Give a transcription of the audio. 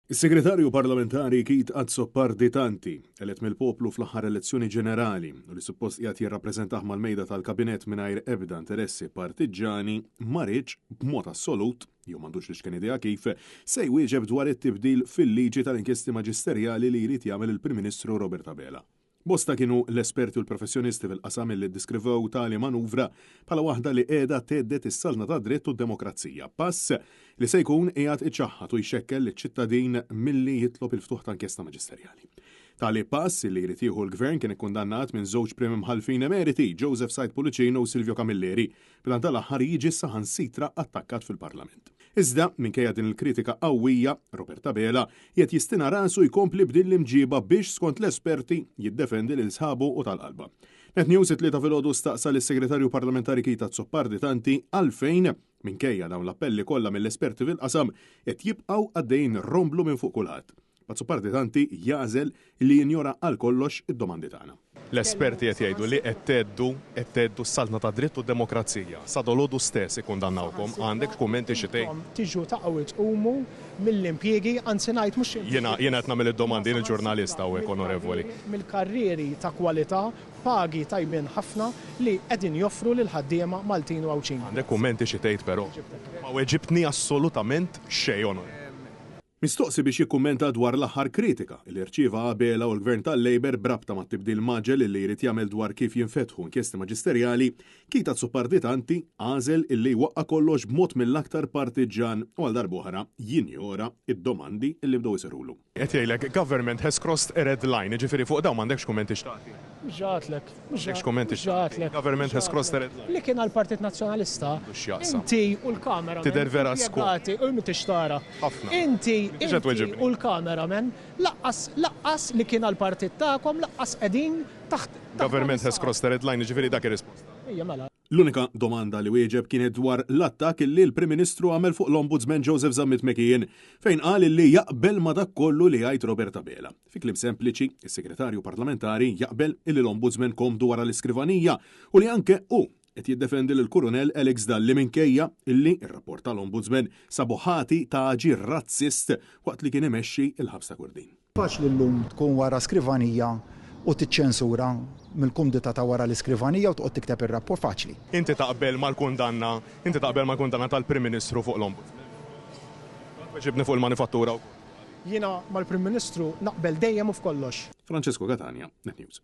Is-Segretarju Parlamentari Kit Azzopardi-Tanti elett mill-poplu fl-aħħar elezzjoni ġenerali u li suppost qiegħed jirrappreżentah mal-mejda tal-kabinett mingħajr ebda interessi partiġani ma rridx b'mod assolut jew m'għandux li xkien idea kif se jwieġeb dwar it-tibdil fil-liġi tal-inkjesti maġisterjali li jrid jagħmel il-Prim Ministru Robert Abela. Bosta kienu l-esperti u l-professjonisti fil-qasam li ddeskrivew tali manuvra bħala waħda li qiegħda tgħeddet is-salna ta' dritt u d-demokrazija. Pass li se jkun qiegħed iċaħħat u jxekkel liċ-ċittadin milli jitlob il-ftuħ ta' inkjesta maġisterjali. Tali pass li jrid jieħu l-Gvern kien ikkundannat minn żewġ primi mħalfin emeriti, Joseph Said Pulicino u Silvio Camilleri, bilan tal-aħħar jiġi saħansitra attakkat fil-Parlament. Iżda, minkejja din il-kritika qawwija, Robert Abela qiegħed jistina rasu jkompli b'din l-imġiba biex skont l-esperti jiddefendi lil sħabu u tal-qalba. Net News it-tlieta filgħodu staqsa lis-Segretarju Parlamentari Kit Azzopardi-Tanti għalfejn minkejja dawn l-appelli kollha mill-esperti fil-qasam qed jibqgħu għaddejjin romblu minn fuq kulħadd. Azzopardi-Tanti jażel li jinjora għal kollox id-domandi tagħna. L-esperti qed jgħidu li qed tgħeddu s-salna ta' dritt u d-demokrazija. Sa dolodu stess ikkundannawkom, għandek kummenti xi tgħid? Tiġu taqgħu tqumu mill-impjiegi anzi ngħid mhux Jiena qed nagħmel id-domandi lill-ġurnalista hawnhekk onorevoli. Mill-karrieri ta' kwalità, pagi tajbin ħafna li qegħdin joffru lil ħaddiema Maltin u Awċin. Għandek kummenti xi tgħid però. Ma weġibtni assolutament xejn onorevoli. Mistoqsi biex jikkummenta dwar l-aħħar kritika li rċieva Abela u l-Gvern tal-Labor brabta ma' tibdil maġel li jrid jagħmel dwar kif jinfetħu inkjesti maġisterjali, Kit Azzopardi-Tanti għażel illi waqqa kollox b'mod mill-aktar partiġan u għal darb'oħra jinjora id-domandi li bdew isirulu. Qed jgħidlek government has crossed a red line, ġifieri fuq dawn m'għandekx kummenti x'tagħti. Ġatlek. M'għandekx kummenti x'tagħti. Government has crossed a red line. Li kien għall-Partit Nazzjonalista. Inti u l-Kamera. Tidher vera skont. U tixtara. Ħafna. Inti u l-Kameraman laqqas li kien għall-partit tagħkom laqqas qegħdin taħt. Government has crossed a red line, ġifieri dak ir-risposta. L-unika domanda li wieġeb kienet dwar l-attak li l-Prim Ministru għamel fuq l-Ombudsman Joseph Zammit Mekien fejn qal li jaqbel ma dak kollu li jgħid Robert Abela. Fi kliem sempliċi, is-Segretarju Parlamentari jaqbel illi l-Ombudsman komdu wara l-iskrivanija u li anke qed jiddefendi lill-Kurunell Alex Dalli minkejja illi ir-rapport tal-Ombudsman sabu ħati ta' ġir razzist waqt li kien imexxi il-ħabs ta' Kurdin. Faċli llum tkun wara skrivanija u tiċċensura mill-kumdita ta' wara l-iskrivanija u tqgħod tikteb ir-rapport faċli. Inti taqbel mal-kundanna tal-Prim Ministru fuq l-Ombudsman. Weġibni fuq il-manifattura. Jiena mal-Prim Ministru naqbel dejjem u f'kollox. Francesco Catania, Net News.